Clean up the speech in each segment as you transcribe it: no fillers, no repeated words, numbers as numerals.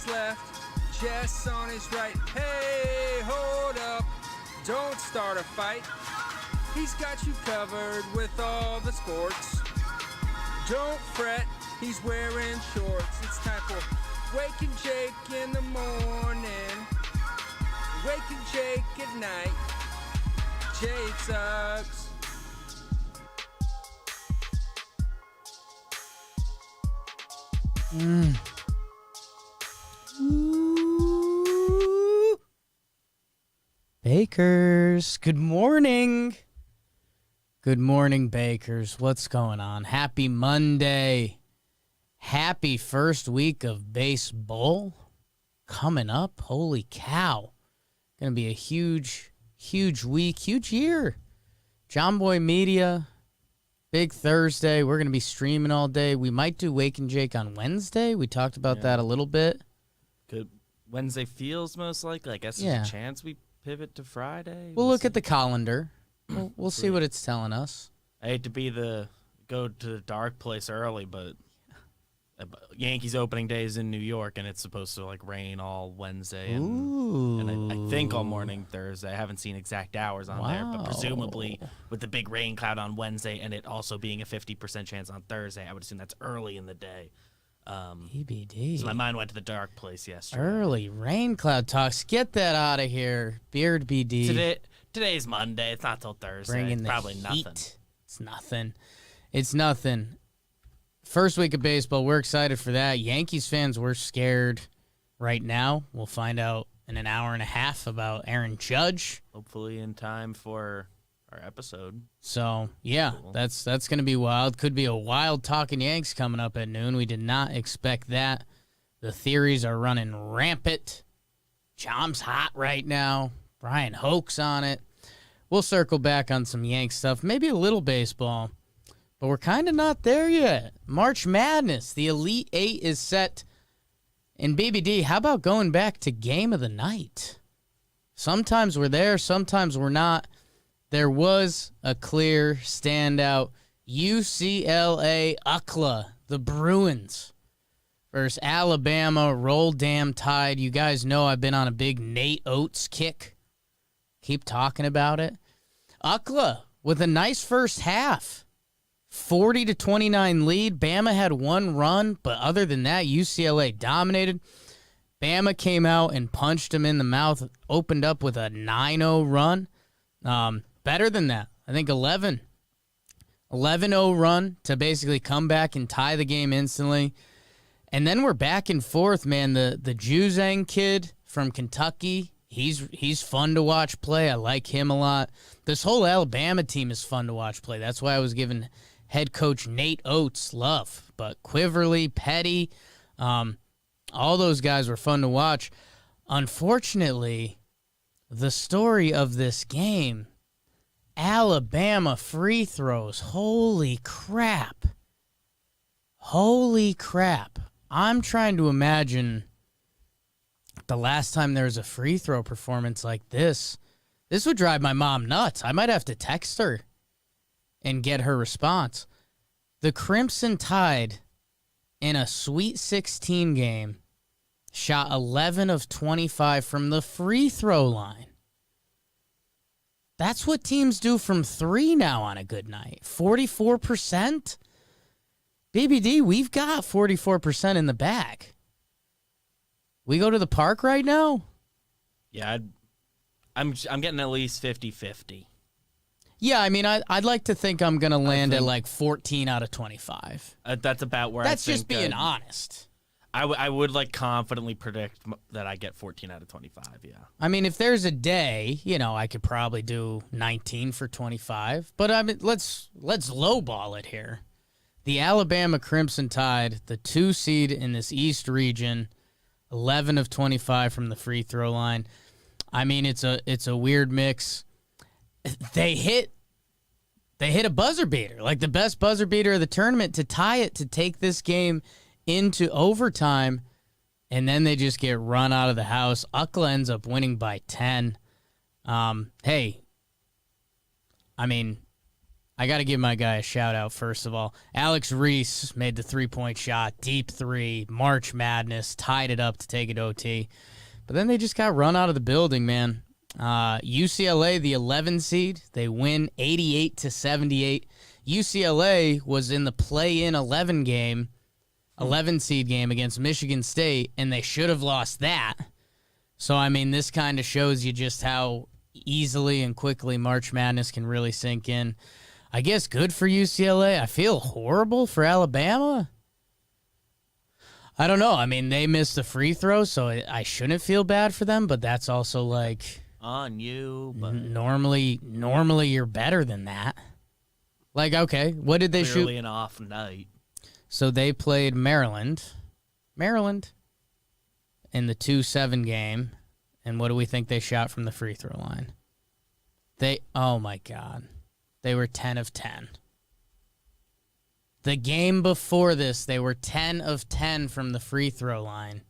his left, Jess on his right. Hey, hold up, don't start a fight. He's got you covered with all the sports. Don't fret, he's wearing shorts. It's time for Waking Jake in the morning, Waking Jake at night. Jake sucks. Ooh. Bakers, good morning. Good morning, Bakers. What's going on? Happy Monday. Happy first week of baseball coming up. Holy cow. Going to be a huge week, huge year. John Boy Media. Big Thursday. We're going to be streaming all day. We might do Wake and Jake on Wednesday. We talked about that a little bit. Good. Wednesday feels most likely. I guess there's a chance we pivot to Friday. We'll look at the calendar. We'll see what it's telling us. I hate to go to the dark place early, but Yankees opening day is in New York, and it's supposed to rain all Wednesday and I think all morning Thursday. I haven't seen exact hours on there, but presumably with the big rain cloud on Wednesday and it also being a 50% chance on Thursday, I would assume that's early in the day. EBD. So my mind went to the dark place yesterday. Early rain cloud talks. Get that out of here, Beard BD. Today's Monday. It's not till Thursday. Bringing it's the probably heat. nothing. It's nothing. First week of baseball, we're excited for that. Yankees fans, we're scared right now. We'll find out in an hour and a half about Aaron Judge. Hopefully in time for our episode. So, yeah, cool. That's going to be wild. Could be a wild Talking Yanks coming up at noon. We did not expect that. The theories are running rampant. Jom's hot right now. Brian Hoke's on it. We'll circle back on some Yanks stuff, maybe a little baseball. But we're kind of not there yet. March Madness, the Elite Eight is set. And BBD, how about going back to Game of the Night? Sometimes we're there, sometimes we're not. There was a clear standout. UCLA UCLA, the Bruins versus Alabama, Roll Damn Tide. You guys know I've been on a big Nate Oates kick. Keep talking about it. UCLA with a nice first half. 40-29 lead. Bama had one run, but other than that, UCLA dominated. Bama came out and punched him in the mouth, opened up with a 9-0 run. Better than that. I think 11-0 run to basically come back and tie the game instantly. And then we're back and forth, man. The Juzang kid from Kentucky, he's fun to watch play. I like him a lot. This whole Alabama team is fun to watch play. That's why I was giving head coach Nate Oates love. But Quiverly, Petty, all those guys were fun to watch. Unfortunately, the story of this game, Alabama free throws. Holy crap. I'm trying to imagine the last time there was a free throw performance like this. This would drive my mom nuts. I might have to text her and get her response. The Crimson Tide in a Sweet 16 game shot 11 of 25 from the free throw line. That's what teams do from three now on a good night. 44%? BBD, we've got 44% in the bag. We go to the park right now? Yeah, I'm getting at least 50-50. Yeah, I mean, I'd like to think I'm going to land at 14 out of 25. That's about where That's just being honest. I would confidently predict that I get 14 out of 25, yeah. I mean, if there's a day, I could probably do 19 for 25. But I mean, let's lowball it here. The Alabama Crimson Tide, the 2 seed in this East region, 11 of 25 from the free throw line. I mean, it's a weird mix. They hit a buzzer beater, like the best buzzer beater of the tournament, to tie it, to take this game into overtime, and then they just get run out of the house. UCLA ends up winning by 10. Hey, I mean, I got to give my guy a shout-out, first of all. Alex Reese made the three-point shot, deep three, March Madness, tied it up to take it OT. But then they just got run out of the building, man. UCLA, the 11 seed, they win 88-78. UCLA was in the play-in 11 seed game against Michigan State, and they should have lost that. So, I mean, this kind of shows you just how easily and quickly March Madness can really sink in. I guess good for UCLA. I feel horrible for Alabama. I don't know. I mean, they missed the free throw, so I shouldn't feel bad for them, but that's also like on you. But normally you're better than that. Like, okay, what did they shoot? Clearly an off night. So they played Maryland in the 2-7 game, and what do we think they shot from the free throw line? Oh my God. They were 10 of 10. The game before this, they were 10 of 10 from the free throw line.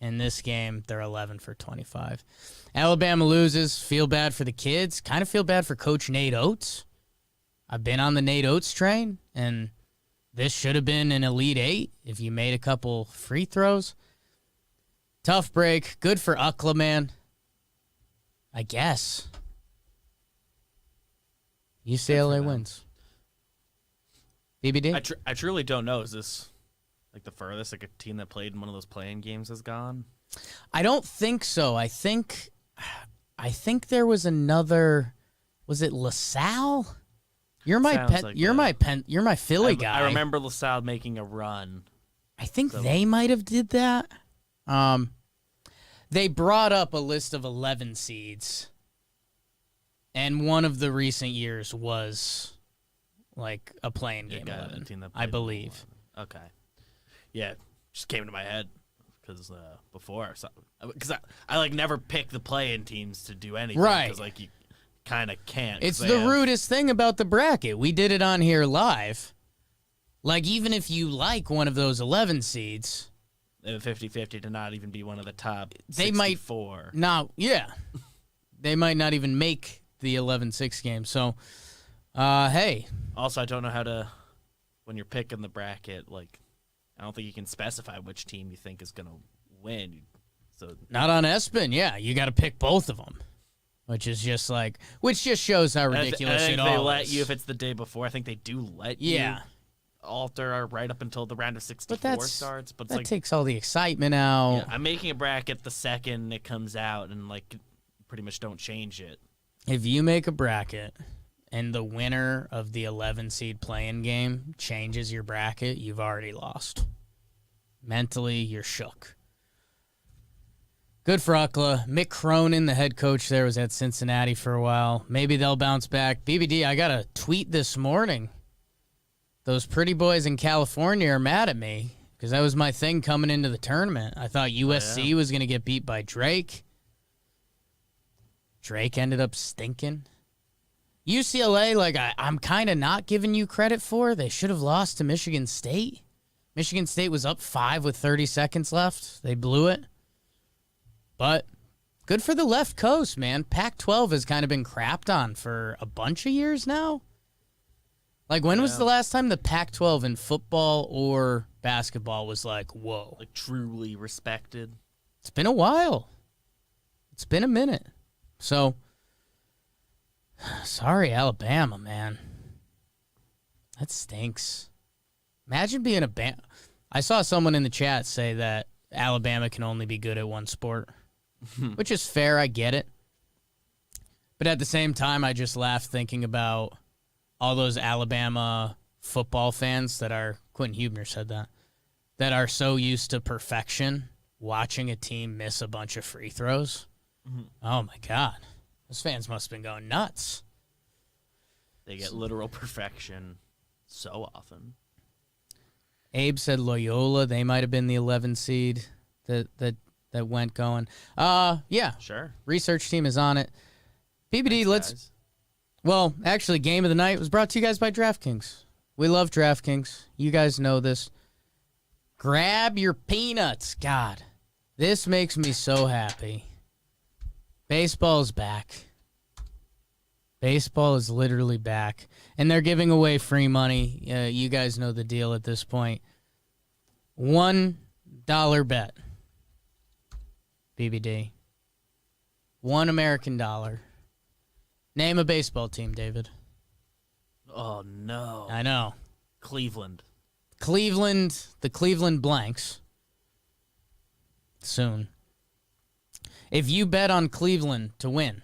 In this game, they're 11 for 25. Alabama loses. Feel bad for the kids. Kind of feel bad for Coach Nate Oates. I've been on the Nate Oates train, and this should have been an Elite Eight if you made a couple free throws. Tough break. Good for UCLA, man. I guess. UCLA wins. BBD? I truly don't know. Is this like the furthest like a team that played in one of those play-in games has gone? I don't think so. I think there was another. Was it LaSalle? You're my you're my Philly guy. I remember LaSalle making a run. I think they might have did that. They brought up a list of 11 seeds. And one of the recent years was like a playing game 11, I believe. Okay. Yeah, just came to my head because before, because I like never pick the play-in teams to do anything, right? Because like you kind of can't. It's the rudest thing about the bracket. We did it on here live. Like even if you like one of those 11 seeds, they have a 50-50 to not even be one of the top. They 64. They might not even make the 11-6 game. So, hey. Also, I don't know how to, when you're picking the bracket, like, I don't think you can specify which team you think is going to win. So not on ESPN, yeah. You got to pick both of them, which just shows how ridiculous it all is. They let you, if it's the day before, I think they do let you alter right up until the round of 64 starts. But that takes all the excitement out. Yeah, I'm making a bracket the second it comes out and, like, pretty much don't change it. If you make a bracket and the winner of the 11-seed play-in game changes your bracket, you've already lost. Mentally, you're shook. Good for UCLA. Mick Cronin, the head coach there, was at Cincinnati for a while. Maybe they'll bounce back. BBD, I got a tweet this morning. Those pretty boys in California are mad at me because that was my thing coming into the tournament. I thought USC was going to get beat by Drake. Drake ended up stinking. UCLA, like, I'm kind of not giving you credit for. They should have lost to Michigan State. Michigan State was up 5 with 30 seconds left. They blew it. But good for the left coast, man. Pac-12 has kind of been crapped on for a bunch of years now. Like, when was the last time the Pac-12 in football or basketball was like, whoa? Like, truly respected? It's been a while. It's been a minute. So, sorry, Alabama, man. That stinks. Imagine being a I saw someone in the chat say that Alabama can only be good at one sport, which is fair. I get it. But at the same time, I just laugh thinking about all those Alabama football fans that are, Quentin Hubner said that are so used to perfection, watching a team miss a bunch of free throws. Mm-hmm. Oh, my God. Those fans must have been going nuts. They get literal perfection so often. Abe said Loyola. They might have been the 11 seed that went going. Yeah. Sure. Research team is on it. BBD, Thanks, well, actually, game of the night was brought to you guys by DraftKings. We love DraftKings. You guys know this. Grab your peanuts. God, this makes me so happy. Baseball's back. Baseball is literally back, and they're giving away free money. You guys know the deal at this point. $1 bet. BBD. $1 American dollar. Name a baseball team, David. Oh, no. I know. Cleveland. The Cleveland Blanks. Soon. If you bet on Cleveland to win,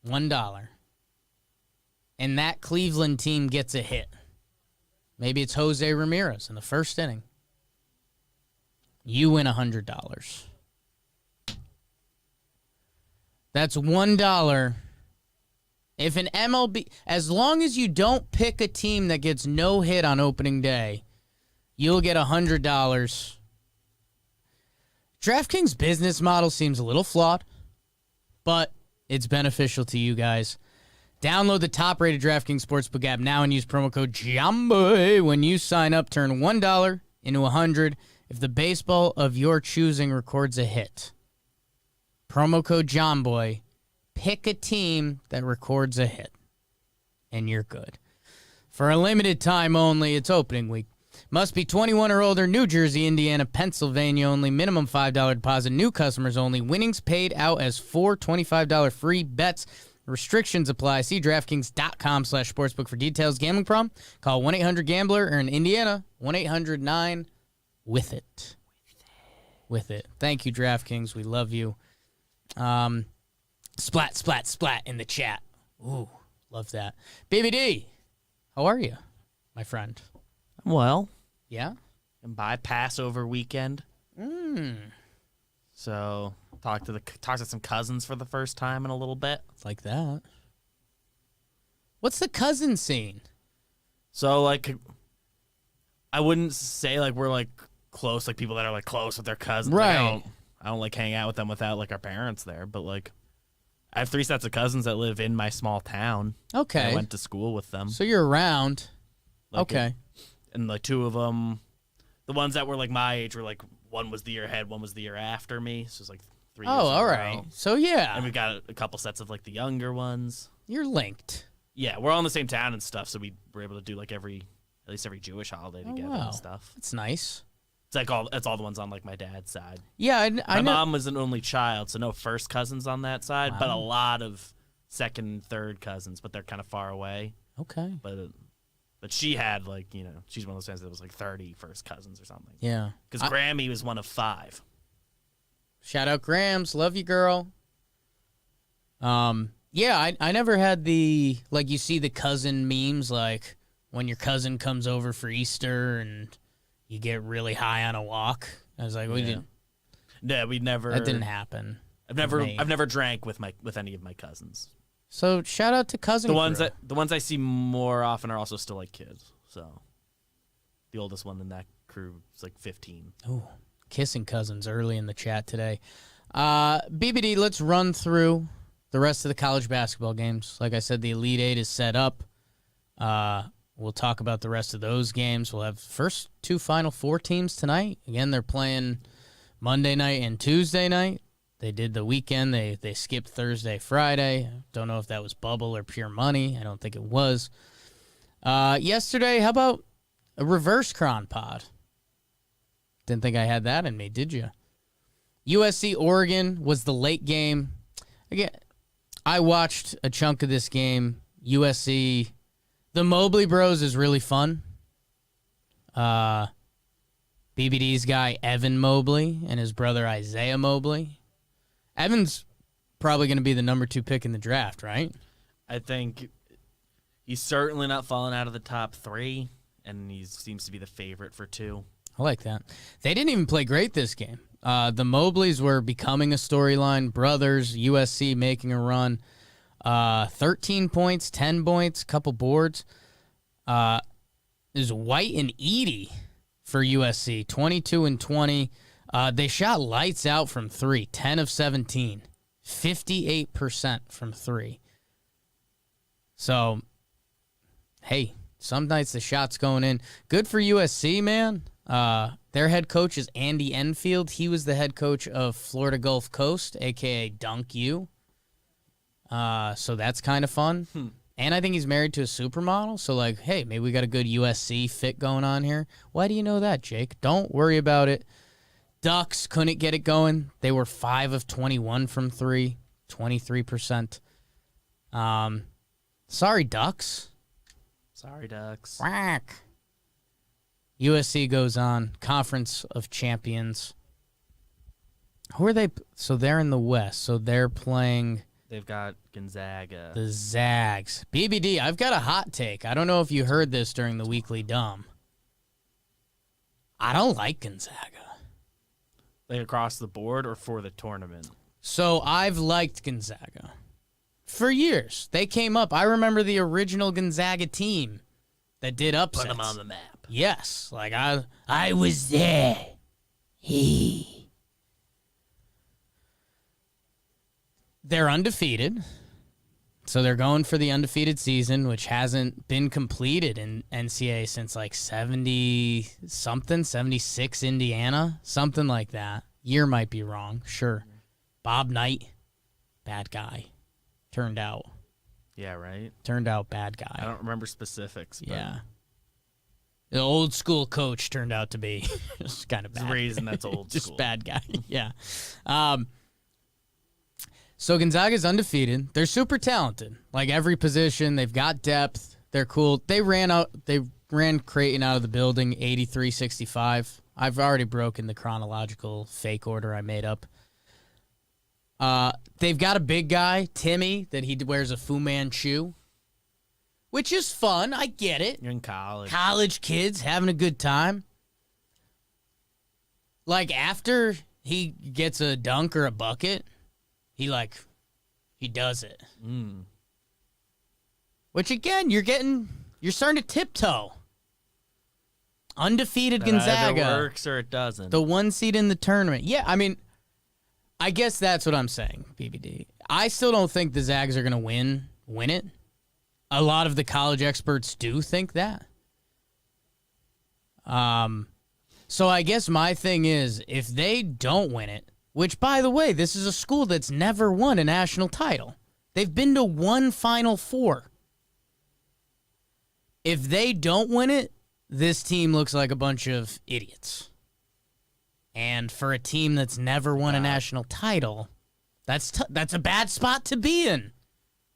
$1, and that Cleveland team gets a hit, maybe it's Jose Ramirez in the first inning, you win $100. That's $1. If an MLB, as long as you don't pick a team that gets no hit on opening day, you'll get $100. DraftKings' business model seems a little flawed, but it's beneficial to you guys. Download the top-rated DraftKings Sportsbook app now and use promo code JAMBOY when you sign up. Turn $1 into $100 if the baseball of your choosing records a hit. Promo code JAMBOY. Pick a team that records a hit, and you're good. For a limited time only, it's opening week. Must be 21 or older, New Jersey, Indiana, Pennsylvania only. Minimum $5 deposit, new customers only. Winnings paid out as four $25 free bets. Restrictions apply. See DraftKings.com/sportsbook for details. Gambling problem? Call 1-800-GAMBLER or in Indiana, 1-800-9-WITH-IT. With it. Thank you, DraftKings. We love you. Splat, splat, splat in the chat. Ooh, love that. BBD, how are you, my friend? Well, Yeah? and by Passover weekend. So talked to some cousins for the first time in a little bit. It's like that. What's the cousin scene? So like, I wouldn't say like we're like close, like people that are like close with their cousins. Like, Right. I don't like hang out with them without like our parents there. But like, I have 3 sets of cousins that live in my small town. Okay. I went to school with them. So you're around. Like, Okay. And like 2 of them, the ones that were like my age were like, one was the year ahead, one was the year after me. So it's like 3 years. Oh, in a all row. right. So yeah, And we got a couple sets of like the younger ones. you're linked. Yeah, we're all in the same town and stuff, so we were able to do like at least every Jewish holiday together wow. and stuff. That's nice. It's like it's all the ones on like my dad's side. Yeah, I My know. mom was an only child, so no first cousins on that side, but a Wow. lot of second, third cousins, but they're kind of far away. Okay. But she had like, she's one of those fans that was like 30 first cousins or something. Yeah. Because Grammy was one of 5. Shout out Grams. Love you, girl. Yeah, I never had the, like, you see the cousin memes, like when your cousin comes over for Easter and you get really high on a walk. I was like, we didn't. Yeah, we never. That didn't happen. I've never drank with any of my cousins. So shout out to cousin. The ones crew. the ones I see more often are also still like kids. So the oldest one in that crew is like 15. Ooh, kissing cousins early in the chat today. BBD, let's run through the rest of the college basketball games. Like I said, the Elite Eight is set up. We'll talk about the rest of those games. We'll have the first 2 Final Four teams tonight. Again, they're playing Monday night and Tuesday night. They did the weekend. They skipped Thursday, Friday. Don't know if that was bubble or pure money. I don't think it was. Yesterday, how about a reverse cron pod? Didn't think I had that in me, did you? USC Oregon was the late game. Again, I watched a chunk of this game. USC, the Mobley Bros is really fun. BBD's guy, Evan Mobley, and his brother, Isaiah Mobley. Evan's probably going to be the number 2 pick in the draft, right? I think he's certainly not falling out of the top 3, and he seems to be the favorite for 2. I like that. They didn't even play great this game. The Mobleys were becoming a storyline. Brothers, USC making a run. 13 points, 10 points, couple boards. There's White and Edey for USC, 22 and 20. They shot lights out from 3, 10 of 17, 58% from 3. So, hey, some nights the shot's going in. Good for USC, man. Their head coach is Andy Enfield. He was the head coach of Florida Gulf Coast, a.k.a. Dunk U. So that's kind of fun. And I think he's married to a supermodel. So, like, hey, maybe we got a good USC fit going on here. Why do you know that, Jake? Don't worry about it. Ducks couldn't get it going. They were 5 of 21 from 3, 23%. Sorry, Ducks. Sorry, Ducks. Quack. USC goes on. Conference of Champions. Who are they? So they're in the West. So they're playing They've got Gonzaga. the Zags. BBD, I've got a hot take. I don't know if you heard this during the Weekly Dumb. I don't like Gonzaga. Like across the board or for the tournament? So I've liked Gonzaga for years. They came up. I remember the original Gonzaga team that did upsets. Put them on the map. Yes, like I was there. They're undefeated. So they're going for the undefeated season, which hasn't been completed in NCAA since like 70-something, 76 Indiana, something like that. Year might be wrong, sure. Bob Knight, bad guy. Turned out bad guy. I don't remember specifics. But Yeah. The old school coach turned out to be just kind of bad. There's a reason that's old just school. bad guy. Yeah. So Gonzaga's undefeated. They're super talented. Like every position, they've got depth. They're cool. They ran Creighton out of the building 83-65. I've already broken the chronological fake order I made up. They've got a big guy, Timmy, that he wears a Fu Manchu, which is fun. I get it. You're in college. College kids having a good time. Like after he gets a dunk or a bucket, he does it. Which again, you're starting to tiptoe. Undefeated That Gonzaga. either works or it doesn't. The 1 seed in the tournament. Yeah, I mean, I guess that's what I'm saying, BBD. I still don't think the Zags are going to win it. A lot of the college experts do think that. So I guess my thing is, if they don't win it, which, by the way, this is a school that's never won a national title. They've been to one Final Four. If they don't win it, this team looks like a bunch of idiots. And for a team that's never won a national title, that's a bad spot to be in.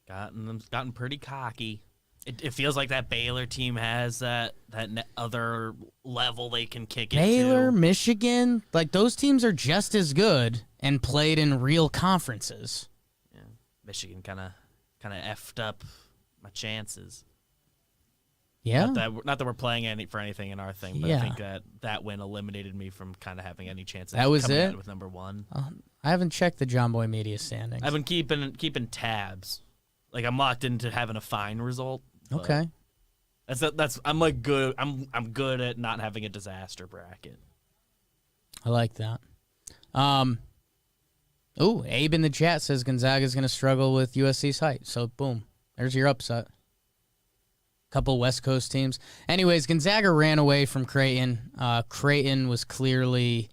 Gotten pretty cocky. It feels like that Baylor team has that other level they can kick it to. Baylor, Michigan, like those teams are just as good and played in real conferences. Yeah. Michigan kind of effed up my chances. Yeah. Not that we're playing for anything in our thing, but Yeah. I think that win eliminated me from kind of having any chance of That was coming it? out with number one. I haven't checked the John Boy Media standings. I've been keeping tabs. Like I'm locked into having a fine result. but Okay. I'm like good. I'm good at not having a disaster bracket. I like that. Abe in the chat says Gonzaga's going to struggle with USC's height. So, boom. There's your upset. Couple West Coast teams. Anyways, Gonzaga ran away from Creighton. Creighton was clearly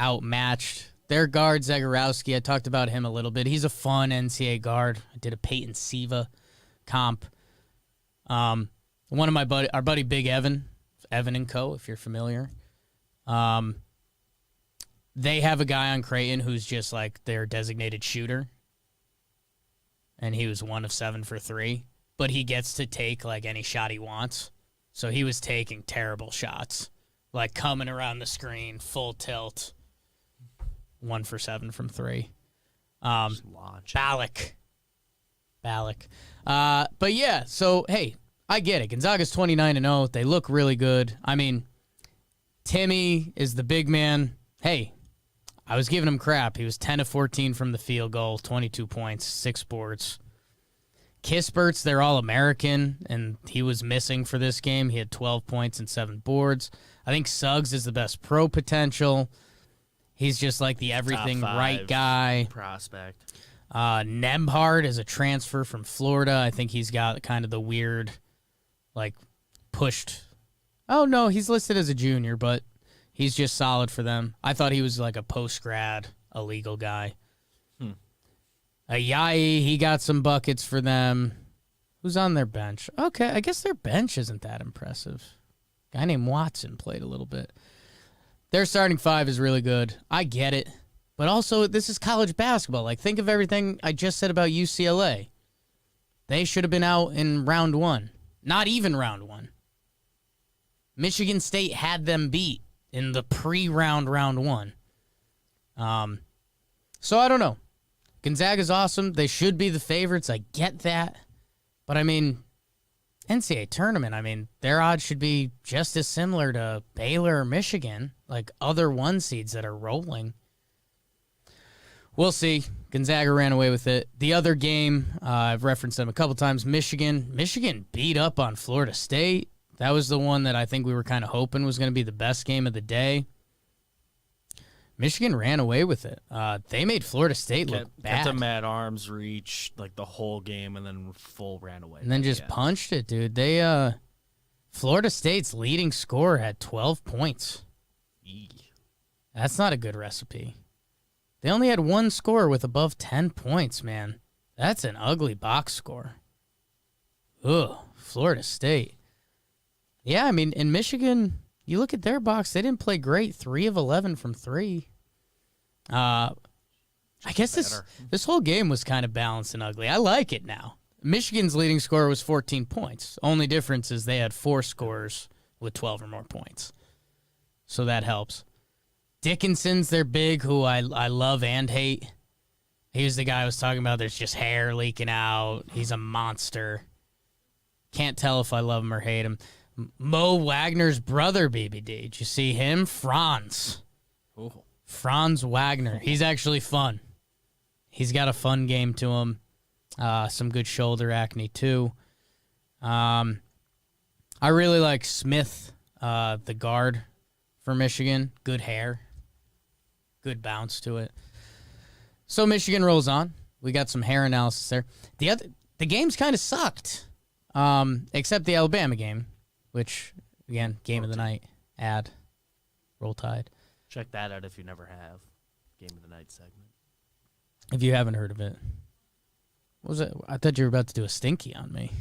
outmatched. Their guard, Zagorowski, I talked about him a little bit. He's a fun NCAA guard. I did a Peyton Siva comp. One of our buddy Big Evan and Co., if you're familiar. They have a guy on Creighton who's just like their designated shooter. And he was 1 of 7 for 3. But he gets to take like any shot he wants. So he was taking terrible shots. Like coming around the screen, full tilt. 1 for 7 from 3. Ballack. But yeah, so hey, I get it. Gonzaga's 29-0. They look really good. I mean, Timmy is the big man. Hey, I was giving him crap. He was 10 of 14 from the field goal, 22 points, 6 boards. Kispert's their All-American, and he was missing for this game. He had 12 points and 7 boards. I think Suggs is the best pro potential. He's just like the everything right guy. Prospect. Nembhard is a transfer from Florida. I think he's got kind of the weird, like, pushed. Oh, no, he's listed as a junior, but he's just solid for them. I thought he was like a post-grad illegal guy. Ayayi, he got some buckets for them. Who's on their bench? Okay, I guess their bench isn't that impressive. Guy named Watson played a little bit. Their starting five is really good. I get it. But also, this is college basketball. Like, think of everything I just said about UCLA. They should have been out in round one. Not even round one. Michigan State had them beat in the pre-round round one. So I don't know. Gonzaga's awesome. They should be the favorites. I get that. But, I mean, NCAA tournament, I mean, their odds should be just as similar to Baylor or Michigan, like other one seeds that are rolling. We'll see. Gonzaga ran away with it. The other game, I've referenced them a couple times, Michigan. Michigan beat up on Florida State. That was the one that I think we were kind of hoping was going to be the best game of the day. Michigan ran away with it. They made Florida State look bad. Kept them at arm's reach like the whole game, and then full ran away. And then just punched it, dude. They Florida State's leading scorer had 12 points. That's not a good recipe. They only had one scorer with above 10 points, man. That's an ugly box score. Ugh, Florida State. Yeah, I mean, in Michigan, you look at their box, they didn't play great. 3 of 11 from 3. I guess this whole game was kind of balanced and ugly. I like it now. Michigan's leading scorer was 14 points. Only difference is they had 4 scorers with 12 or more points. So that helps. Dickinson's their big, who I love and hate. He was the guy I was talking about. There's just hair leaking out. He's a monster. Can't tell if I love him or hate him. Mo Wagner's brother, BBD. Did you see him? Franz. Ooh. Franz Wagner. He's actually fun. He's got a fun game to him. Some good shoulder acne, too. I really like Smith, the guard for Michigan. Good hair. Good bounce to it. So Michigan rolls on. We got some hair analysis there. The games kind of sucked, except the Alabama game, which, again, game of the night, Roll Tide. Check that out if you never have. Game of the night segment. If you haven't heard of it. What was it? I thought you were about to do a stinky on me.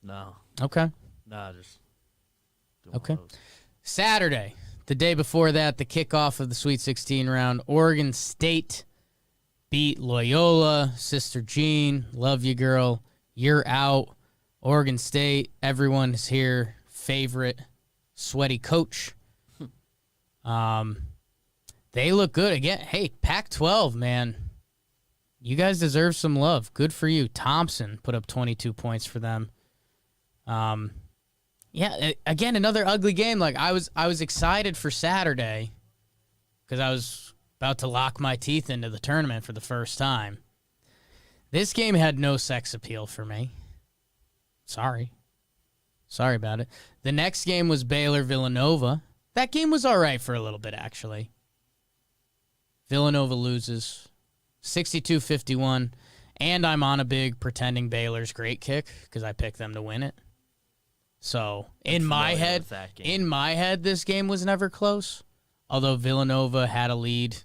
No. Okay. No, just okay. Saturday, the day before that, the kickoff of the Sweet 16 round, Oregon State beat Loyola. Sister Jean, love you, girl. You're out. Oregon State, everyone is here. Favorite, sweaty coach. They look good. Again, hey, Pac-12, man. You guys deserve some love. Good for you. Thompson put up 22 points for them. Yeah, again, another ugly game. Like I was excited for Saturday because I was about to lock my teeth into the tournament for the first time. This game had no sex appeal for me. Sorry about it. The next game was Baylor Villanova. That game was all right for a little bit, actually. Villanova loses 62-51, and I'm on a big pretending Baylor's great kick because I picked them to win it. So in my head, this game was never close. Although Villanova had a lead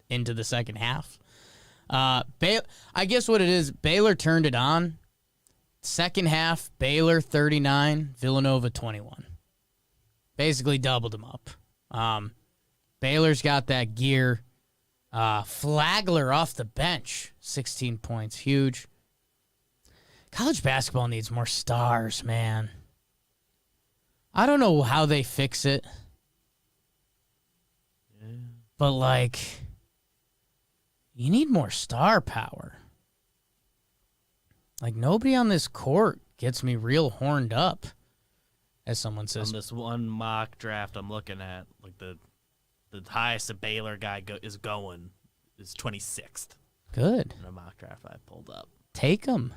into the second half. I guess what it is, Baylor turned it on. Second half, Baylor 39, Villanova 21. Basically doubled them up. Baylor's got that gear. Flagler off the bench, 16 points, huge. College basketball needs more stars, man. I don't know how they fix it. Yeah. But, like, you need more star power. Like, nobody on this court gets me real horned up, as someone says. On this one mock draft I'm looking at, like, the highest a Baylor guy is going is 26th. Good. In a mock draft I pulled up. Take him.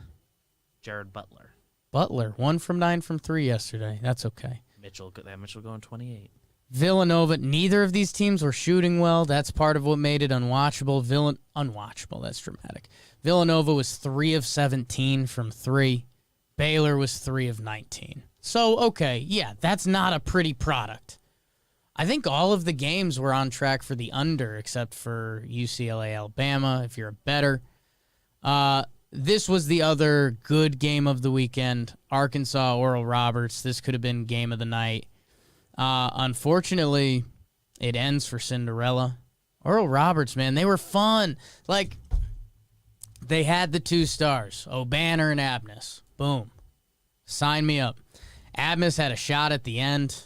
Jared Butler. 1 from 9 from 3 yesterday. That's okay. Mitchell going 28. Villanova, neither of these teams were shooting well. That's part of what made it unwatchable. Unwatchable, that's dramatic. Villanova was 3 of 17 from 3. Baylor was 3 of 19. So, okay, yeah, that's not a pretty product. I think all of the games were on track for the under, except for UCLA, Alabama, if you're a bettor. This was the other good game of the weekend. Arkansas, Oral Roberts. This could have been game of the night. Unfortunately, it ends for Cinderella. Oral Roberts, man, they were fun. Like, they had the 2 stars, O'Banner and Abness. Boom. Sign me up. Abness had a shot at the end.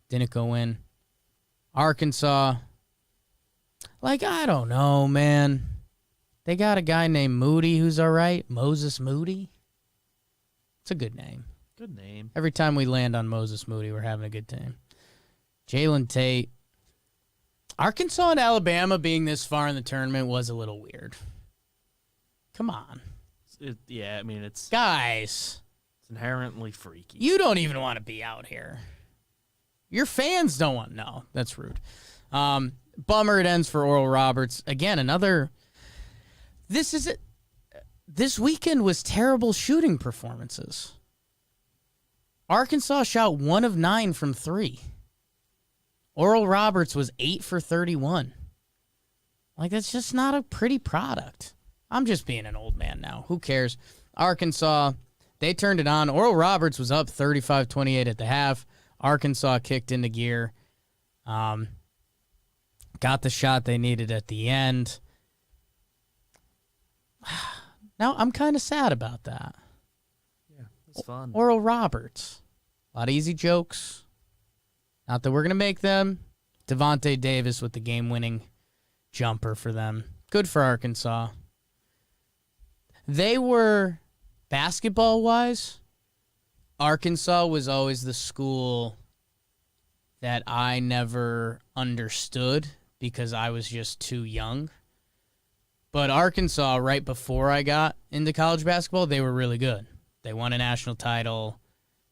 Didn't go in. Arkansas, like, I don't know, man. They got a guy named Moody who's all right. Moses Moody. It's a good name. Good name. Every time we land on Moses Moody, we're having a good time. Jalen Tate. Arkansas and Alabama being this far in the tournament was a little weird. Come on. Yeah, I mean, it's Guys, inherently freaky. you don't even want to be out here. Your fans don't want. No, that's rude. Bummer it ends for Oral Roberts. Again, another. This weekend was terrible shooting performances. Arkansas shot 1 of 9 from 3. Oral Roberts was 8 for 31. Like, that's just not a pretty product. I'm just being an old man now. Who cares? Arkansas, they turned it on. Oral Roberts was up 35-28 at the half. Arkansas kicked into gear. Got the shot they needed at the end. Now, I'm kind of sad about that. Yeah, it's fun. Oral Roberts. A lot of easy jokes. Not that we're going to make them. Devontae Davis with the game-winning jumper for them. Good for Arkansas. They were, basketball-wise, Arkansas was always the school that I never understood because I was just too young. But Arkansas, right before I got into college basketball, they were really good. They won a national title.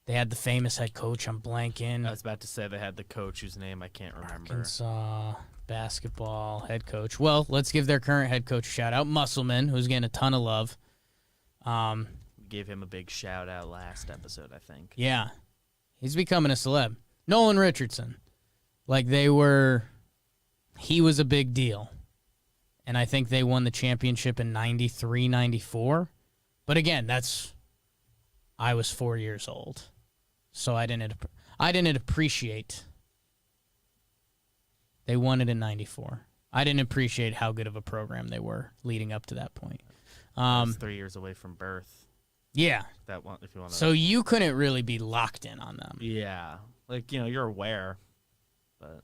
They had the famous head coach, I'm blanking. I was about to say they had the coach whose name I can't remember. Arkansas basketball head coach. Well, let's give their current head coach a shout-out. Musselman, who's getting a ton of love. Gave him a big shout-out last episode, I think. Yeah. He's becoming a celeb. Nolan Richardson. Like, he was a big deal. And I think they won the championship in 93, 94. But again, I was 4 years old. So I didn't appreciate. They won it in 94. I didn't appreciate how good of a program they were leading up to that point. I was 3 years away from birth. Yeah. That one, if you want to. So you couldn't really be locked in on them. Yeah, like you're aware, but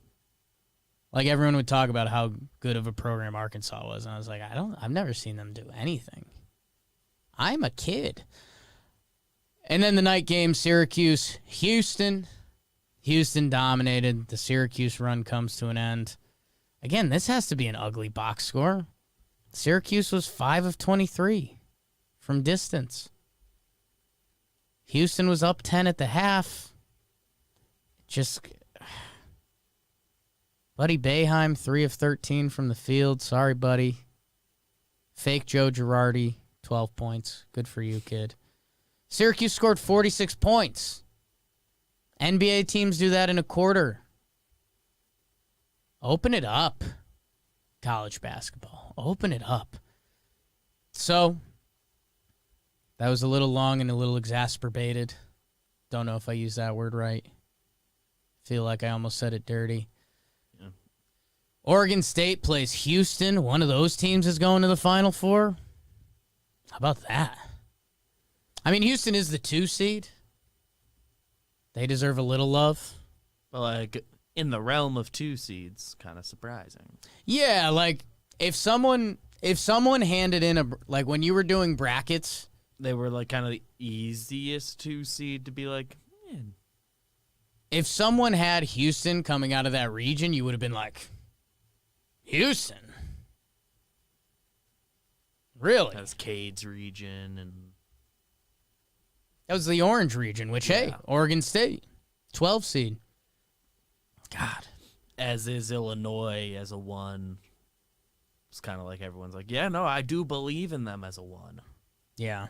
like everyone would talk about how good of a program Arkansas was, and I was like, I've never seen them do anything. I'm a kid. And then the night game, Syracuse, Houston. Houston dominated. The Syracuse run comes to an end. Again, this has to be an ugly box score. Syracuse was 5 of 23 from distance. Houston was up 10 at the half. Buddy Boeheim, 3 of 13 from the field. Sorry, buddy. Fake Joe Girardi, 12 points. Good for you, kid. Syracuse scored 46 points. NBA teams do that in a quarter. Open it up, college basketball. Open it up. So, that was a little long and a little exacerbated. Don't know if I used that word right. Feel like I almost said it dirty. Yeah. Oregon State plays Houston. One of those teams is going to the Final Four. How about that? I mean, Houston is the 2 seed. They deserve a little love. Well, like in the realm of 2 seeds, kind of surprising. Yeah, like if someone handed in like when you were doing brackets, they were like kind of the easiest 2 seed to be like, man. If someone had Houston coming out of that region, you would have been like, Houston? Really? That's Cade's region and that was the orange region, which, yeah. Hey, Oregon State, 12 seed. God. As is Illinois as a 1. It's kind of like everyone's like, yeah, no, I do believe in them as a 1. Yeah.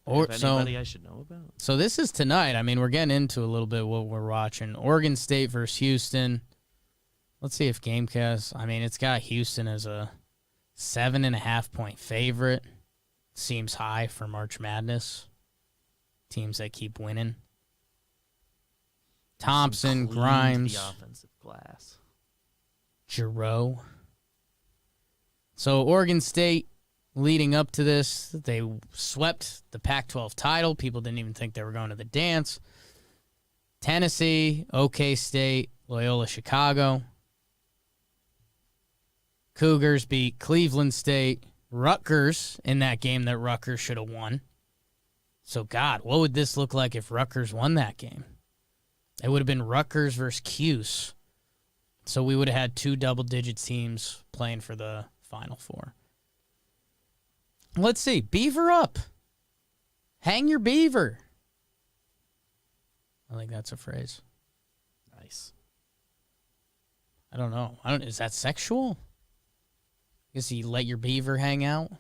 Anybody I should know about? So this is tonight. I mean, we're getting into a little bit what we're watching. Oregon State versus Houston. Let's see if Gamecast, I mean, it's got Houston as a 7.5 point favorite. Seems high for March Madness. Teams that keep winning. Thompson, Cleaned Grimes, the offensive glass. Giroux. So Oregon State, leading up to this, they swept the Pac-12 title. People didn't even think they were going to the dance. Tennessee, OK State, Loyola Chicago. Cougars beat Cleveland State. Rutgers in that game that Rutgers should have won. So, God, what would this look like if Rutgers won that game? It would have been Rutgers versus Cuse. So we would have had 2 double-digit teams playing for the Final Four. Let's see. Beaver up. Hang your beaver. I think that's a phrase. Nice. I don't know. Is that sexual? I guess you let your beaver hang out.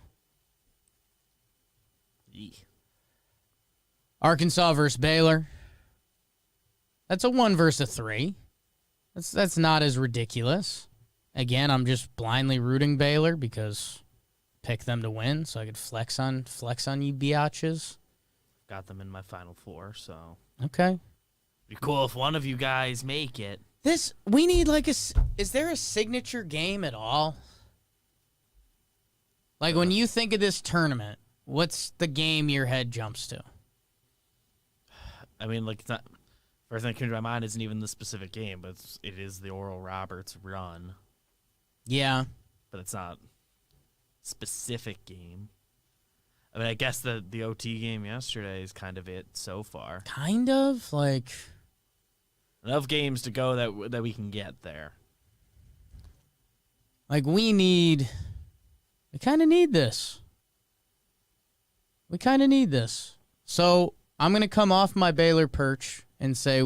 Yee. Arkansas versus Baylor. That's a 1 versus a 3. That's not as ridiculous. Again, I'm just blindly rooting Baylor because pick them to win, so I could flex on you biatches. Got them in my Final Four, so Okay. be cool if one of you guys make it. We need is there a signature game at all? Like when you think of this tournament, what's the game your head jumps to? I mean, like, it's not. First thing that came to my mind isn't even the specific game, but it is the Oral Roberts run. Yeah. But it's not specific game. I mean, I guess the OT game yesterday is kind of it so far. Kind of like Enough games to go that we can get there. like we kind of need this. We kind of need this. So I'm going to come off my Baylor perch and say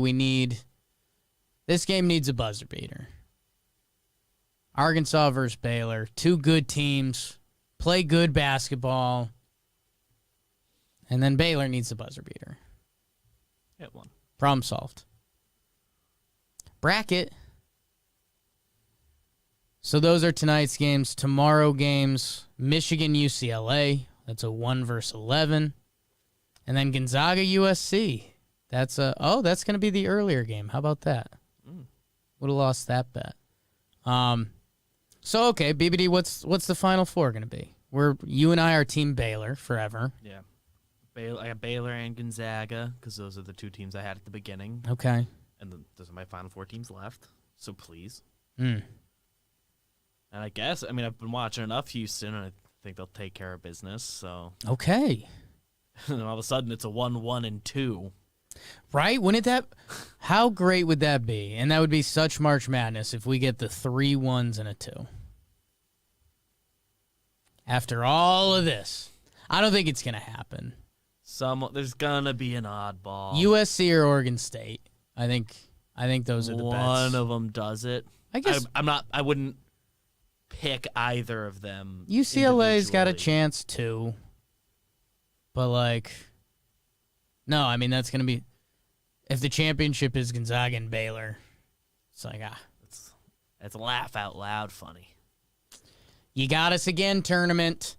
this game needs a buzzer beater. Arkansas versus Baylor, 2 good teams, play good basketball, and then Baylor needs a buzzer beater. Hit one. Problem solved. Bracket. So those are tonight's games. Tomorrow games, Michigan, UCLA. That's a 1 versus 11. And then Gonzaga, USC. That's going to be the earlier game. How about that? Would have lost that bet. So okay, BBD, what's the Final Four going to be? You and I are Team Baylor forever. Yeah. I got Baylor and Gonzaga because those are the 2 teams I had at the beginning. Okay. And those are my Final Four teams left. So please. Mm. And I guess, I mean, I've been watching enough Houston, and I think they'll take care of business. So, Okay. and all of a sudden, it's a 1-1-2. Right? How great would that be? And that would be such March Madness if we get the 3 1s and a 2. After all of this, I don't think it's going to happen. There's gonna be an oddball. USC or Oregon State. I think those are the bets. One of them does it. I guess I wouldn't pick either of them. UCLA's got a individually. chance too. But no, I mean that's gonna be if the championship is Gonzaga and Baylor. It's like It's laugh out loud funny. you got us again, tournament.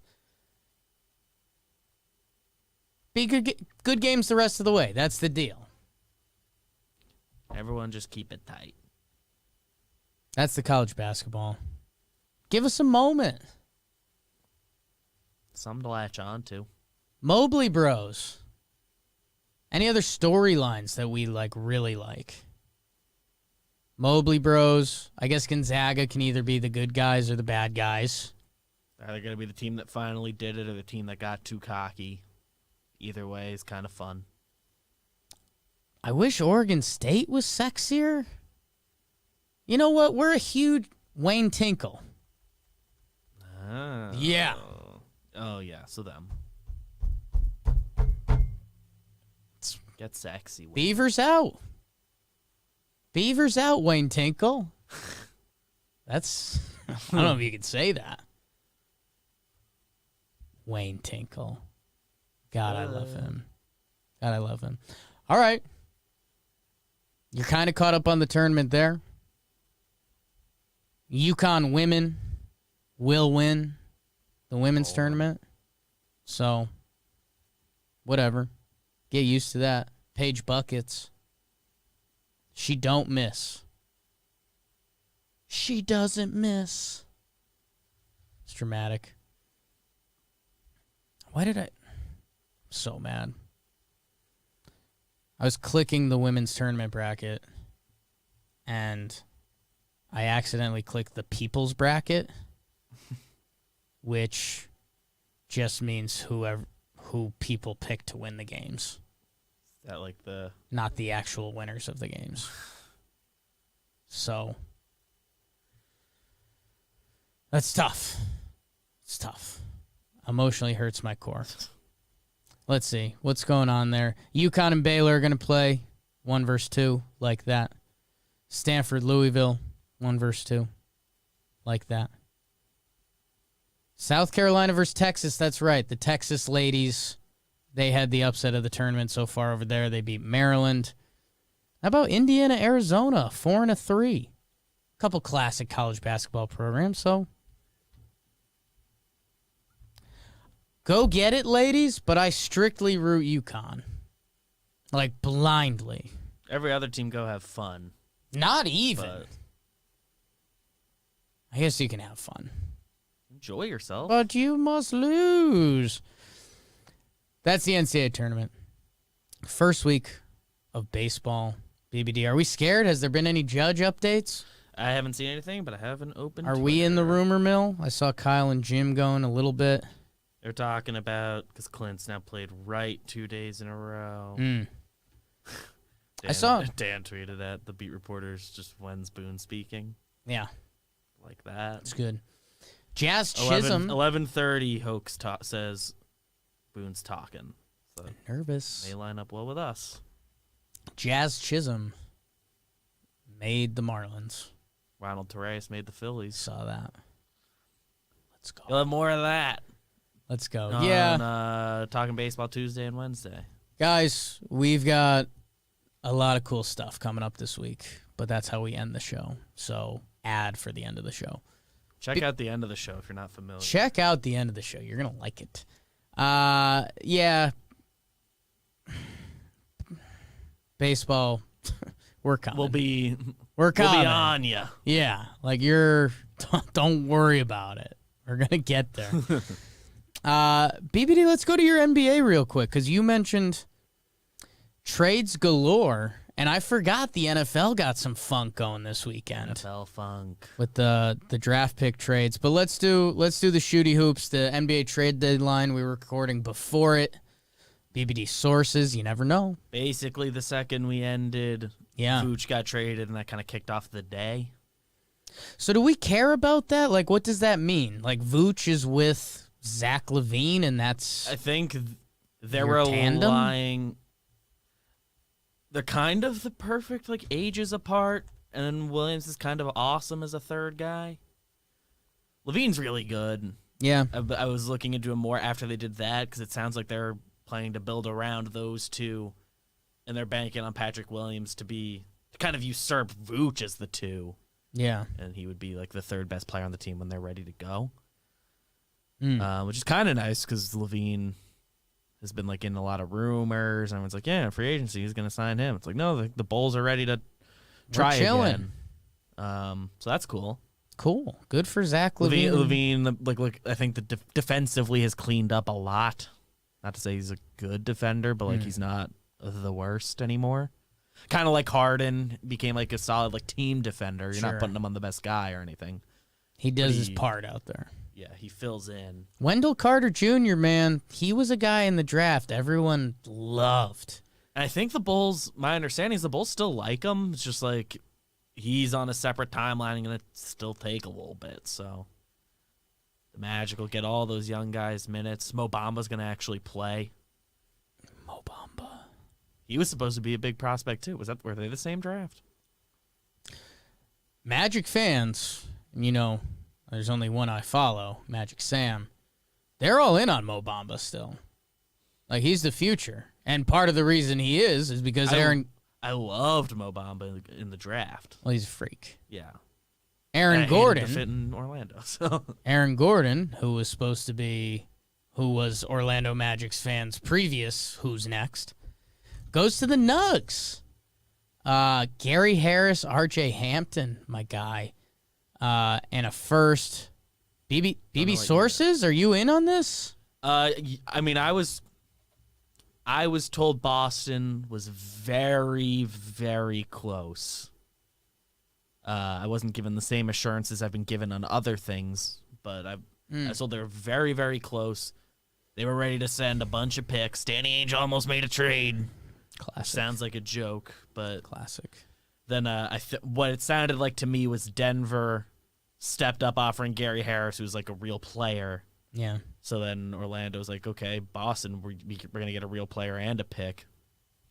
Be good games the rest of the way. That's the deal. Everyone just keep it tight. That's the college basketball. Give us a moment. Something to latch on to. Mobley Bros. Any other storylines that we really like? Mobley Bros. I guess Gonzaga can either be the good guys or the bad guys. Either going to be the team that finally did it or the team that got too cocky. Either way is kind of fun. I wish Oregon State was sexier. You know what? We're a huge Wayne Tinkle. Oh. Yeah. Oh, yeah. So them. Get sexy. Beavers out. Beavers out, Wayne Tinkle. That's... I don't know if you could say that. Wayne Tinkle. God, I love him. God, I love him. All right. You're kind of caught up on the tournament there. UConn women will win. the women's tournament. So, whatever. Get used to that. Paige buckets. She don't miss. She doesn't miss. It's dramatic. Why did I... I'm so mad. I was clicking the women's tournament bracket, and I accidentally clicked the people's bracket, which just means who people pick to win the games. Is that like the... Not the actual winners of the games. So, that's tough. It's tough. Emotionally hurts my core. Let's see. What's going on there? UConn and Baylor are going to play 1 versus 2, like that. Stanford, Louisville, 1 versus 2, like that. South Carolina versus Texas, that's right. The Texas ladies, they had the upset of the tournament so far over there. They beat Maryland. How about Indiana, Arizona, 4-3? A couple classic college basketball programs, so go get it, ladies, but I strictly root UConn. Like, blindly. Every other team go have fun. Not even. But I guess you can have fun. enjoy yourself. But you must lose. That's the NCAA tournament. First week of baseball. BBD. Are we scared? Has there been any judge updates? I haven't seen anything, but I haven't opened Are we in the Twitter. rumor mill? I saw Kyle and Jim going a little bit. They're talking about, because Clint's now played right 2 days in a row. Mm. Dan, I saw- Dan tweeted that. The beat reporters just when's Boone speaking. Yeah, Like that. it's good. Jazz Chisholm. 11:30 Hoax says Boone's talking. So Nervous. they line up well with us. Jazz Chisholm made the Marlins. Ronald Torres made the Phillies. Saw that. Let's go. You'll have more of that. Let's go. On, Yeah. Talking baseball Tuesday and Wednesday. Guys, we've got a lot of cool stuff coming up this week, but that's how we end the show. So, ad for the end of the show. Check out the end of the show if you're not familiar. Check out the end of the show. You're going to like it. Yeah. Baseball, we're coming. We'll be coming. on ya. Yeah, like don't worry about it. We're going to get there. BBD, let's go to your NBA real quick, because you mentioned trades galore, and I forgot the NFL got some funk going this weekend NFL funk. with the draft pick trades. But let's do the shooty hoops, the NBA trade deadline. We were recording before it. BBD sources, you never know. Basically, the second we ended, Yeah. Vooch got traded, and that kind of kicked off the day. So do we care about that? Like, what does that mean? Like, Vooch is with Zach LaVine, and that's... I think they Your were tandem? lying. They're kind of the perfect ages apart, and then Williams is kind of awesome as a third guy. Levine's really good. Yeah. I was looking into him more after they did that because it sounds like they're planning to build around those two, and they're banking on Patrick Williams to kind of usurp Vooch as the two, Yeah. and he would be the third best player on the team when they're ready to go. Mm. Which is kind of nice because Levine has been in a lot of rumors. And everyone's like, yeah, free agency, he's going to sign him. It's like, no, the Bulls are ready to try chilling. again. So that's cool. Cool. Good for Zach LaVine. Levine, I think defensively has cleaned up a lot. Not to say he's a good defender, but he's not the worst anymore. Kind of like Harden became a solid team defender. You're Sure. not putting him on the best guy or anything. He does But his part out there. Yeah, he fills in. Wendell Carter Jr., man, he was a guy in the draft everyone loved. And I think the Bulls, my understanding is the Bulls still like him. It's just he's on a separate timeline and going to still take a little bit. So the Magic will get all those young guys minutes. Mo Bamba's going to actually play. Mo Bamba. He was supposed to be a big prospect too. Were they the same draft? Magic fans, there's only one I follow, Magic Sam. They're all in on Mo Bamba still. He's the future. And part of the reason he is because Aaron... I loved Mo Bamba in the draft. Well, he's a freak. Yeah. Aaron I hated Gordon. to fit in Orlando. So Aaron Gordon, who was Orlando Magic's fans' previous Who's Next, goes to the Nugs. Gary Harris, R.J. Hampton, my guy, and a first. BB Sources, are you in on this? I mean, I was told Boston was very, very close. I wasn't given the same assurances I've been given on other things, but I was told they were very, very close. They were ready to send a bunch of picks. Danny Ainge almost made a trade. Classic. Sounds like a joke, but Classic. then what it sounded like to me was Denver stepped up offering Gary Harris, who's like a real player. Yeah. So then Orlando was like, okay, Boston, we're going to get a real player and a pick.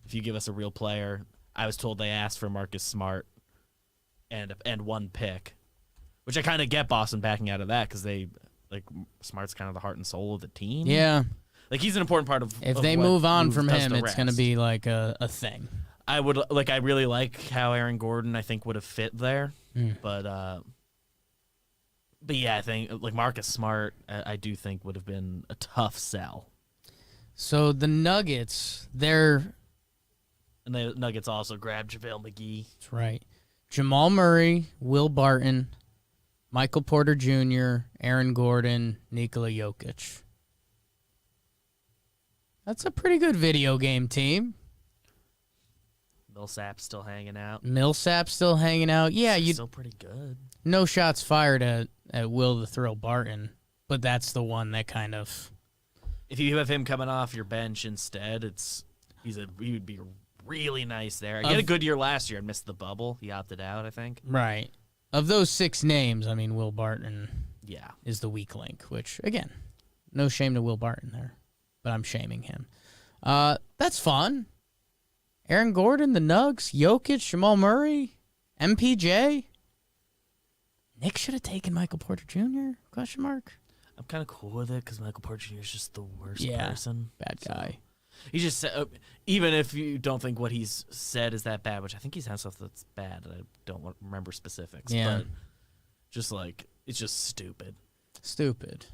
If you give us a real player, I was told they asked for Marcus Smart and one pick, which I kind of get Boston backing out of that because they Smart's kind of the heart and soul of the team. Yeah. Like he's an important part of. If of they what move on Move from does him, the it's going to rest. be like a thing. I really like how Aaron Gordon I think would have fit there, but yeah, I think like Marcus Smart I do think would have been a tough sell. So the Nuggets, And the Nuggets also grabbed JaVale McGee. that's right. Jamal Murray, Will Barton, Michael Porter Jr., Aaron Gordon, Nikola Jokic. That's a pretty good video game team. Millsap's still hanging out. Millsap's still hanging out. Yeah, Still pretty good. no shots fired at Will the Thrill Barton, but that's the one that kind of. If you have him coming off your bench instead, he would be really nice there. He had a good year last year and missed the bubble. He opted out, I think. Right. Of those 6 names, I mean, Will Barton Yeah. is the weak link, which, again, no shame to Will Barton there, but I'm shaming him. That's fun. Aaron Gordon, the Nugs, Jokic, Jamal Murray, MPJ. Nick should have taken Michael Porter Jr.? Question mark. I'm kind of cool with it because Michael Porter Jr. is just the worst Yeah, person. bad guy. He just said, even if you don't think what he's said is that bad, which I think he's had stuff that's bad, I don't remember specifics. Yeah. But just like, it's just stupid. Stupid.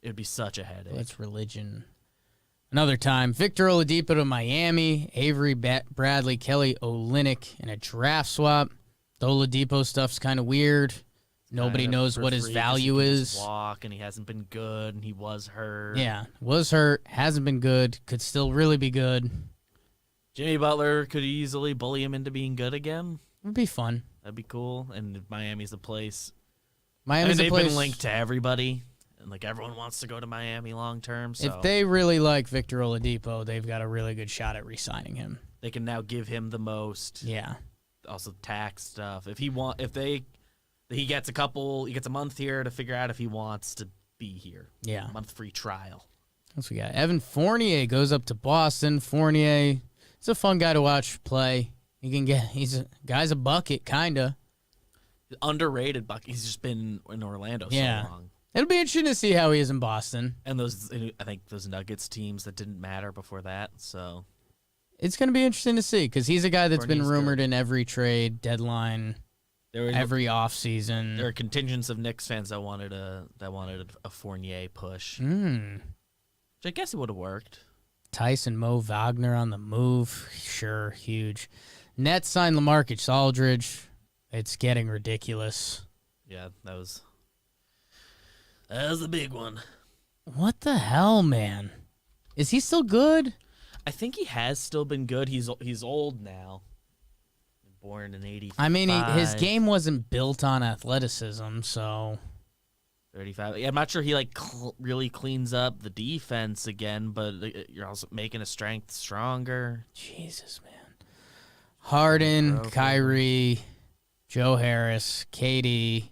It'd be such a headache. That's religion. Another time, Victor Oladipo to Miami, Avery Bradley, Kelly Olynyk in a draft swap. The Oladipo stuff's kind of weird. Nobody Kinda knows for what his free 'cause value he can just is. Walk and he hasn't been good and he was hurt. Yeah, was hurt, hasn't been good, could still really be good. Jimmy Butler could easily bully him into being good again. Would be fun. That'd be cool. And Miami's the place. Miami's they've a place. been linked to everybody, and like everyone wants to go to Miami long term. So If they really like Victor Oladipo, they've got a really good shot at re-signing him. they can now give him the most. Yeah. Also tax stuff. He gets a month here to figure out if he wants to be here. Yeah. A month free trial. What's we got? Evan Fournier goes up to Boston. Fournier, he's a fun guy to watch play. Guy's a bucket, kinda. Underrated buck. He's just been in Orlando so long. It'll be interesting to see how he is in Boston. And I think those Nuggets teams that didn't matter before that. So It's going to be interesting to see because he's a guy that's been Fournier's rumored good. in every trade deadline, every offseason. There are contingents of Knicks fans that wanted a Fournier push, Hmm. which I guess it would have worked. Tyson Mo Wagner on the move. Sure, huge. Nets signed LaMarcus Aldridge. It's getting ridiculous. Yeah, that was the big one. What the hell, man? Is he still good? I think he has still been good. He's old now. Born in '85. I mean, his game wasn't built on athleticism, so 35. Yeah, I'm not sure he really cleans up the defense again, but you're also making his strength stronger. Jesus, man. Harden, Broken. Kyrie, Joe Harris, KD,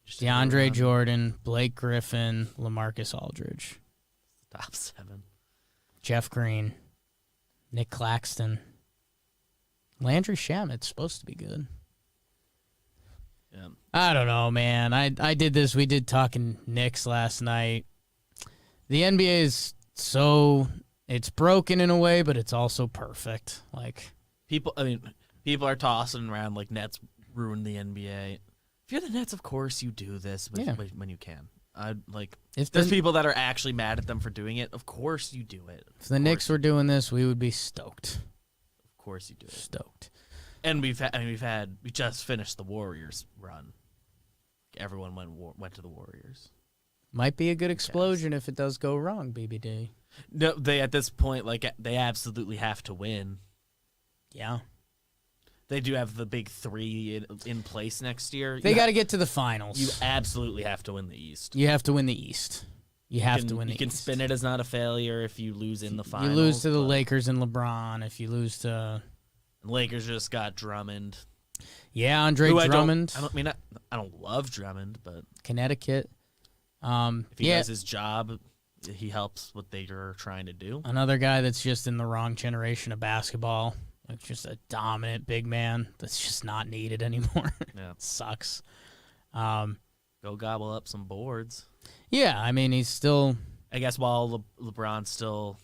Just DeAndre around Jordan, Blake Griffin, LaMarcus Aldridge, the top 7. Jeff Green, Nick Claxton, Landry Shamit's supposed to be good. Yeah. I don't know, man. I did this. We did talking Knicks last night. The NBA is it's broken in a way, but it's also perfect. Like People are tossing around like Nets ruined the NBA. If you're the Nets, of course you do this when you can. If there's people that are actually mad at them for doing it, of course you do it. If the Knicks were doing this, we would be stoked. Of course you do it. Stoked. And we just finished the Warriors run. Everyone went to the Warriors. Might be a good explosion if it does go wrong, BBD. No, they at this point they absolutely have to win. Yeah. They do have the big three in place next year. They got to get to the finals. You absolutely have to win the East. You have to win the East. You have to win the East. You can spin it as not a failure if you lose in the finals. You lose to the Lakers and LeBron. If you lose to... Lakers just got Drummond. Yeah, Andre Drummond. I don't love Drummond, but... Connecticut. If he does his job, he helps what they are trying to do. Another guy that's just in the wrong generation of basketball. Like just a dominant big man that's just not needed anymore. Yeah. Sucks. Go gobble up some boards. Yeah, I mean, he's still... I guess while LeBron's still...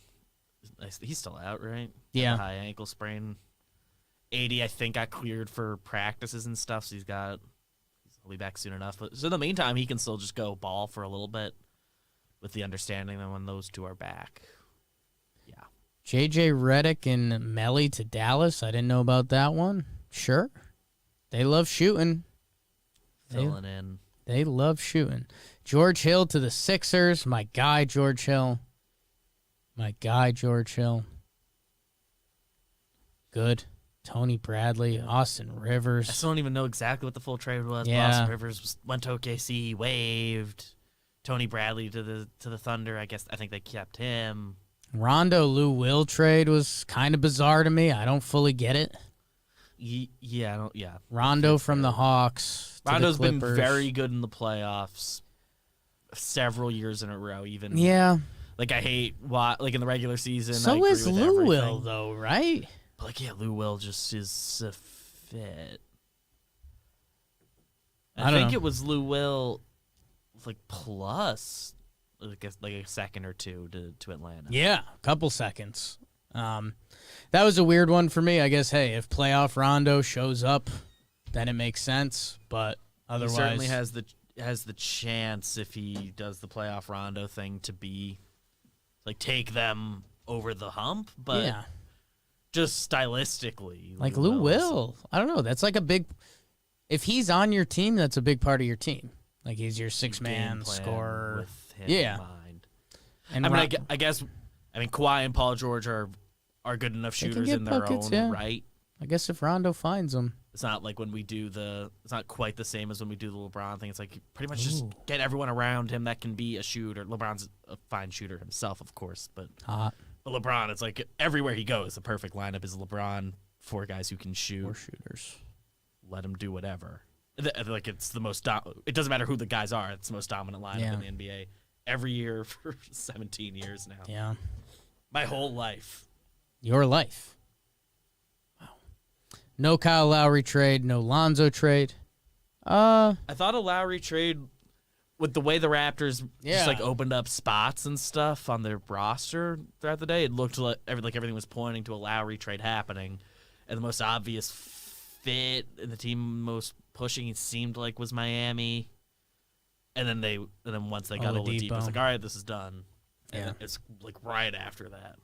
He's still out, right? Yeah. High ankle sprain. 80, I think, got cleared for practices and stuff, so he'll be back soon enough. But so in the meantime, he can still just go ball for a little bit with the understanding that when those two are back. Yeah. J.J. Redick and Melly to Dallas. I didn't know about that one. Sure. They love shooting. Filling in. They love shooting. George Hill to the Sixers. My guy, George Hill. Good. Tony Bradley, Austin Rivers. I still don't even know exactly what the full trade was. Yeah. Austin Rivers went to OKC, waived. Tony Bradley to the Thunder. I think they kept him. Rondo Lou Will trade was kind of bizarre to me. I don't fully get it. Yeah. Rondo from the Hawks. Rondo's to the been Clippers. very good in the playoffs several years in a row, even. Yeah. Like, I hate, in the regular season. I So agree is with Lou everything. Will, though, right? But, Lou Will just is a fit. I I don't think know. it was Lou Will, plus, a second or two to Atlanta. Yeah, a couple seconds. That was a weird one for me. I guess, hey, if playoff Rondo shows up, then it makes sense. But otherwise, He certainly has the chance, if he does the playoff Rondo thing, to be take them over the hump. But yeah, just stylistically, Lou Will. I don't know. That's a big. If he's on your team, that's a big part of your team. He's your six-man scorer. With him Yeah. in mind. And I guess Kawhi and Paul George are good enough They can shooters get in their buckets, own yeah. right. I guess if Rondo finds them. It's not like when we do it's not quite the same as when we do the LeBron thing. It's pretty much just get everyone around him that can be a shooter. LeBron's a fine shooter himself, of course, but LeBron, it's everywhere he goes, the perfect lineup is LeBron, 4 guys who can shoot. 4 shooters. Let him do whatever. It's the most. It doesn't matter who the guys are. It's the most dominant lineup in the NBA every year for 17 years now. Yeah. My whole life. Your life. Wow. No Kyle Lowry trade. No Lonzo trade. I thought a Lowry trade, with the way the Raptors just opened up spots and stuff on their roster throughout the day, it looked like everything was pointing to a Lowry trade happening, and the most obvious fit and the team most pushing it seemed like was Miami, and then once they got Oladipo, it's all right, this is done. And it's right after that,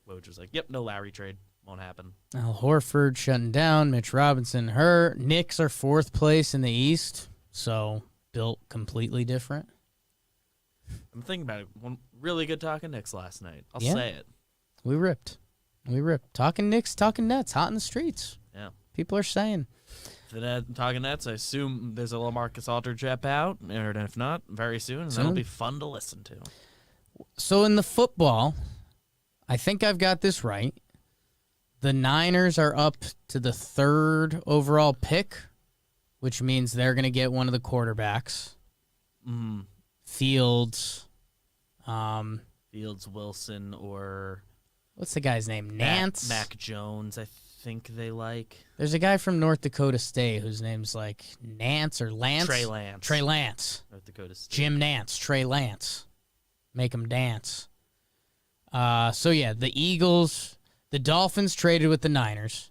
Woj was yep, no Lowry trade, won't happen. Al Horford shutting down. Mitch Robinson hurt. Knicks are 4th place in the East, so built completely different. I'm thinking about it. One really good talking Knicks last night. I'll say it. We ripped. Talking Knicks, talking Nets, hot in the streets. Yeah. People are saying. For the talking Nets, I assume there's a LaMarcus Aldridge rep out, or if not, very soon, and that'll be fun to listen to. So in the football, I think I've got this right. The Niners are up to the 3rd overall pick, which means they're going to get one of the quarterbacks. Fields. Fields, Wilson, or... What's the guy's name? Nance? Mac Jones, I think they like. There's a guy from North Dakota State whose name's Nance or Lance. Trey Lance. Trey Lance. North Dakota State. Jim Nance. Trey Lance. Make him dance. The Eagles, the Dolphins traded with the Niners.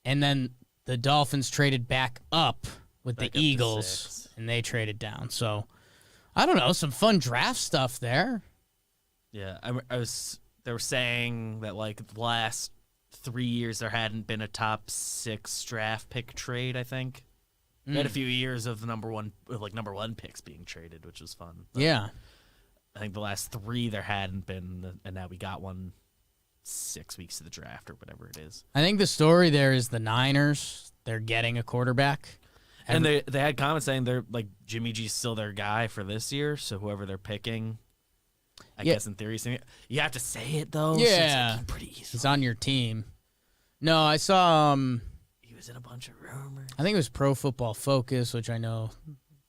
And then the Dolphins traded back up with Back up the to Eagles, 6. and they traded down. So, I don't know, some fun draft stuff there. Yeah, they were saying that like the last 3 years there hadn't been a top 6 draft pick trade. I think we had a few years of number one picks being traded, which was fun. But Yeah. I think the last 3 there hadn't been, and now we got one 6 weeks to the draft or whatever it is. I think the story there is the Niners. They're getting a quarterback. And they had comments saying they're like Jimmy G's still their guy for this year, so whoever they're picking, I guess in theory, you have to say it though. Yeah, so it's like pretty easy. He's on your team. No, I saw. He was in a bunch of rumors. I think it was Pro Football Focus, which I know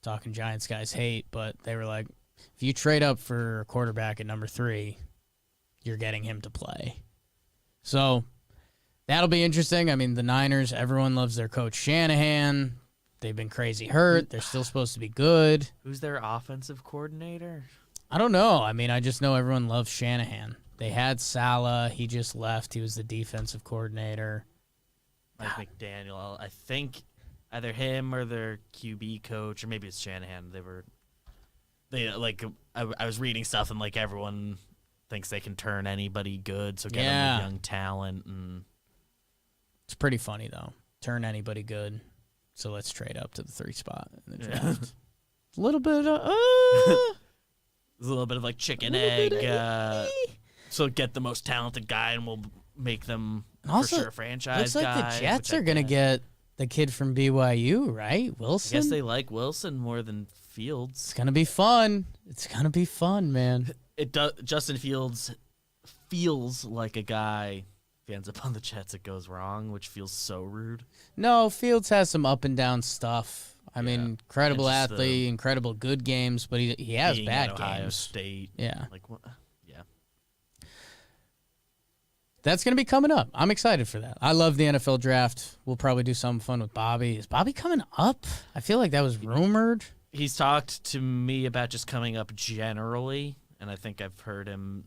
talking Giants guys hate, but they were like, if you trade up for a quarterback at number 3, you're getting him to play. So that'll be interesting. I mean, the Niners, everyone loves their coach Shanahan. They've been crazy hurt. They're still supposed to be good. Who's their offensive coordinator? I don't know. I mean, I just know everyone loves Shanahan. They had Salah. He just left. He was the defensive coordinator. Mike McDaniel. I think either him or their QB coach, or maybe it's Shanahan. I was reading stuff and like everyone thinks they can turn anybody good. So get them with young talent, and it's pretty funny though. Turn anybody good. So let's trade up to the 3 spot in the draft. A little bit of There's a little bit of like chicken egg. So get the most talented guy, and we'll make them also, for sure franchise looks like guy. the Jets are gonna get the kid from BYU, right? Wilson. I guess they like Wilson more than Fields. It's gonna be fun. It's gonna be fun, man. It does. Justin Fields feels like a guy. If he ends up on the Jets, it goes wrong, which feels so rude. No, Fields has some up and down stuff. I mean, incredible athlete, incredible good games, but he has bad at Ohio games. State. Yeah. Like what? Yeah. That's going to be coming up. I'm excited for that. I love the NFL draft. We'll probably do something fun with Bobby. Is Bobby coming up? I feel like that was rumored. He's talked to me about just coming up generally, and I think I've heard him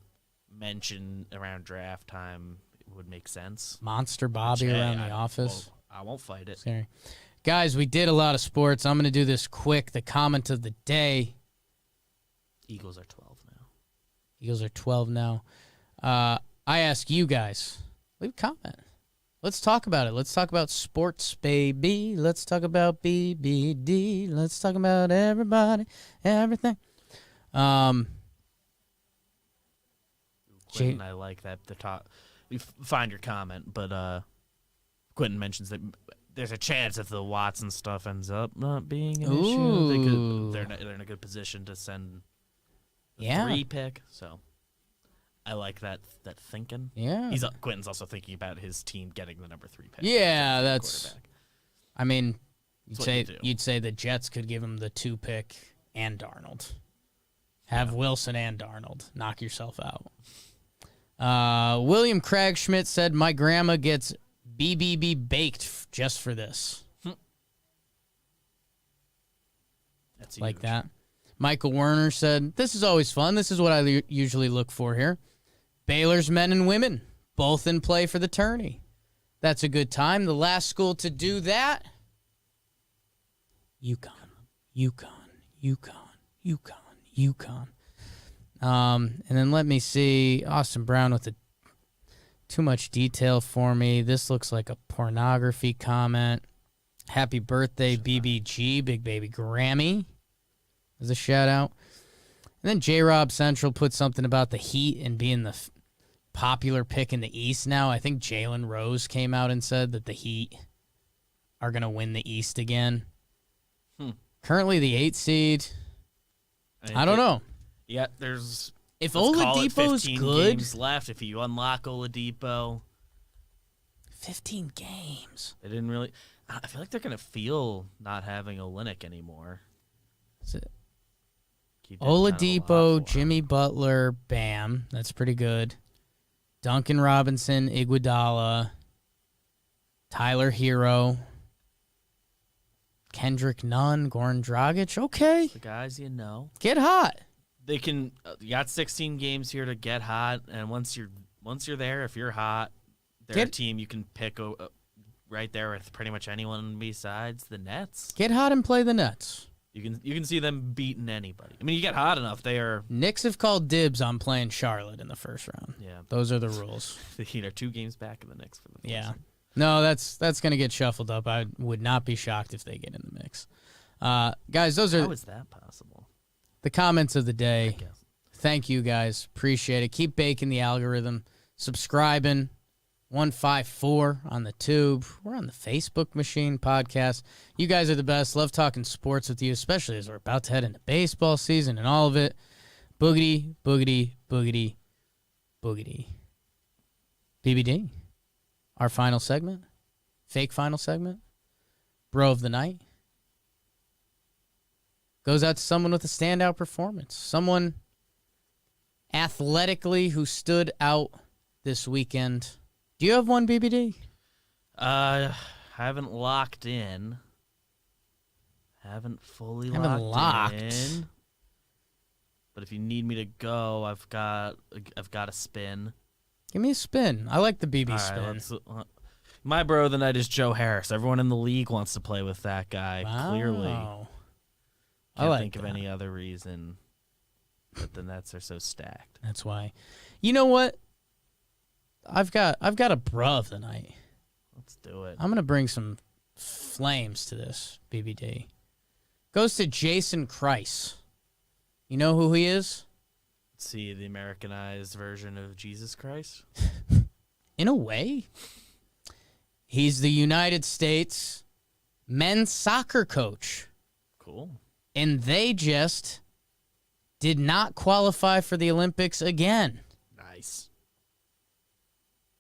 mention around draft time it would make sense. Monster Bobby around the office. I won't fight it. Scary. Guys, we did a lot of sports. I'm going to do this quick. The comment of the day. Eagles are 12 now. Eagles are 12 now. I ask you guys, leave a comment. Let's talk about it. Let's talk about sports, baby. Let's talk about BBD. Let's talk about everybody, everything. Quentin, I like that. You find your comment, but Quentin mentions that there's a chance if the Watson stuff ends up not being an issue, they're in a good position to send the 3 pick. So I like that thinking. Yeah. Quentin's also thinking about his team getting the number 3 pick. Yeah, that's. I mean, That's you'd say the Jets could give him the 2 pick and Darnold. Have Wilson and Darnold. Knock yourself out. William Craig Schmidt said, "My grandma gets BBB baked just for this." That's like huge. that. Michael Werner said, "This is always fun. This is what I usually look for here. Baylor's men and women, both in play for the tourney. That's a good time. The last school to do that, UConn. And then let me see. Austin Brown with too much detail for me. This looks like a pornography comment. Happy birthday, BBG, Big Baby Grammy. As a shout out. And then J-Rob Central put something about the Heat and being the popular pick in the East now. I think Jalen Rose came out and said that the Heat are going to win the East again. Currently the 8 seed. I don't know. Yeah, there's... If let's call it Oladipo's 15 good... games left. If you unlock Oladipo... 15 games. They didn't really... I feel like they're going to feel not having Olynyk anymore. Oladipo, Jimmy Butler, Bam. That's pretty good. Duncan Robinson, Iguodala, Tyler Hero, Kendrick Nunn, Goran Dragic. Okay. The guys you know. Get hot. They can... you got 16 games here to get hot, and once you're there, if you're hot, they're a team you can pick right there with pretty much anyone besides the Nets. Get hot and play the Nets. You can see them beating anybody. I mean, you get hot enough, they are. Knicks have called dibs on playing Charlotte in the first round. Yeah, those are the rules. The Heat are 2 games back in the Knicks for the first Yeah. round. No, that's going to get shuffled up. I would not be shocked if they get in the mix. Guys, those are How is that possible? the comments of the I day. guess. Thank you, guys. Appreciate it. Keep baking the algorithm. Subscribing. 154 on the tube. We're on the Facebook Machine podcast. You guys are the best. Love talking sports with you, especially as we're about to head into baseball season and all of it. Boogity, boogity, boogity, boogity. BBD. Our final segment. Fake final segment. Bro of the night. Goes out to someone with a standout performance. Someone athletically who stood out this weekend. Do you have one, BBD? Haven't locked in. Haven't fully Haven't locked locked. in. But if you need me to go, I've got a spin. Give me a spin. I like the BB All spin. right, my bro of the night is Joe Harris. Everyone in the league wants to play with that guy. Clearly, Wow. I can't like think of that. any other reason. But the Nets are so stacked. That's why. You know what? I've got a bro of the night. Let's do it. I'm gonna bring some flames to this. BBD goes to Jason Christ. You know who he is? Let's see the Americanized version of Jesus Christ. In a way, he's the United States men's soccer coach, Cool. and they just did not qualify for the Olympics again. Nice.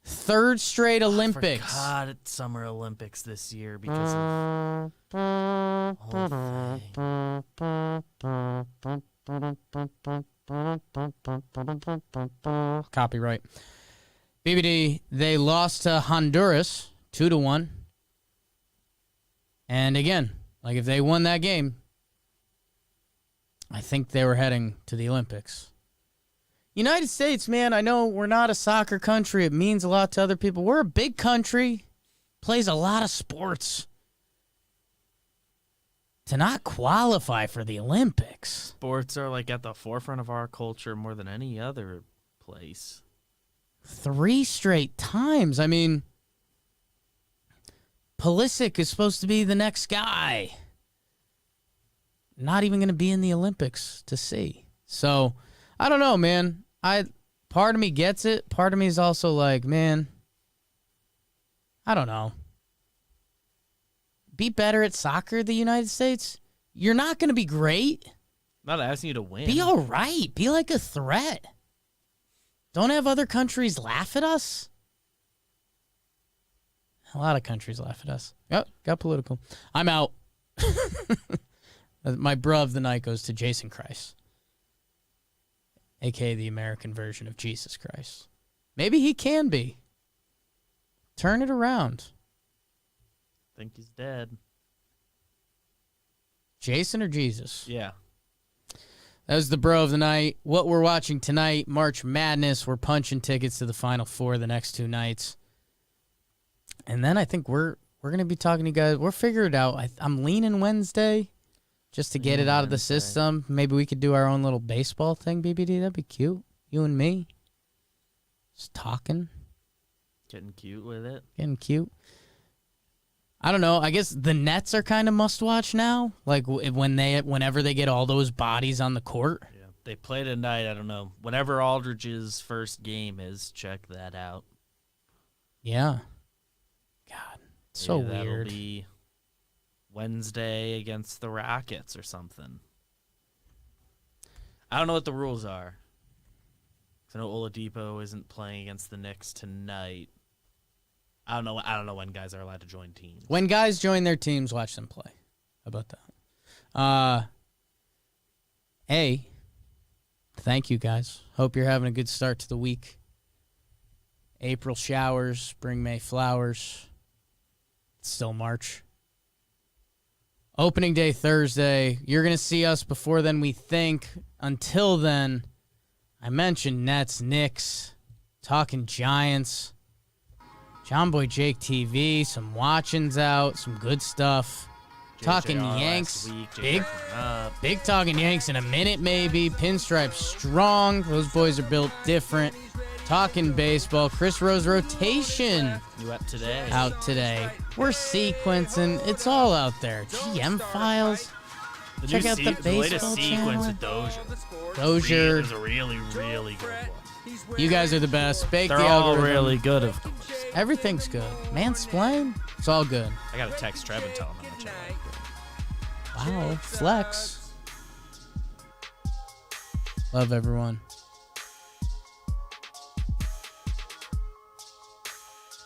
Third straight Olympics. I forgot it's Summer Olympics this year because of the whole thing. Copyright. BBD, they lost to Honduras 2-1. And again, like if they won that game, I think they were heading to the Olympics. United States, man, I know we're not a soccer country. It means a lot to other people. We're a big country, plays a lot of sports. To not qualify for the Olympics. Sports are like at the forefront of our culture more than any other place. 3 straight times. I mean, Pulisic is supposed to be the next guy. Not even going to be in the Olympics to see. So, I don't know, man. Part of me gets it. Part of me is also like, man, I don't know. Be better at soccer, the United States. You're not going to be great. Not asking you to win. Be all right. Be like a threat. Don't have other countries laugh at us. A lot of countries laugh at us. Oh, got political. I'm out. My bro of the night goes to Jason Christ, a.k.a. the American version of Jesus Christ. Maybe he can be. Turn it around. Think he's dead. Jason or Jesus? Yeah. That was the bro of the night. What we're watching tonight, March Madness. We're punching tickets to the Final Four the next 2 nights. And then I think we're going to be talking to you guys. We'll figure it out. I'm leaning Wednesday just to get it out of the system. Maybe we could do our own little baseball thing, BBD. That'd be cute. You and me. Just talking. Getting cute with it. Getting cute. I don't know. I guess the Nets are kind of must-watch now. Like whenever they get all those bodies on the court. Yeah. They play tonight. I don't know. Whenever Aldridge's first game is, check that out. Yeah. God, so Maybe that'll weird. Be Wednesday against the Rockets or something. I don't know what the rules are. 'Cause I know Oladipo isn't playing against the Knicks tonight. I don't know when guys are allowed to join teams. When guys join their teams, watch them play. How about that? Thank you, guys. Hope you're having a good start to the week. April showers, bring May flowers. It's still March. Opening day Thursday. You're going to see us before then, we think. Until then, I mentioned Nets, Knicks, talking Giants. John Boy Jake TV, some watchings out, some good stuff. Talking JJR Yanks, last week, big, JJR coming up. big talking Yanks in a minute maybe. Pinstripe strong. Those boys are built different. Talking baseball. Chris Rose rotation New up today. out today. We're sequencing. It's all out there. GM files. The Check new out the the latest baseball channel. sequence with Dozier. Dozier. Is a really, really good one. You guys are the best. Bake They're the all algorithm. really good, of course. Everything's good. Mansplain. It's all good. I gotta text Trev and tell him how much I like it. Wow. Flex. Love everyone.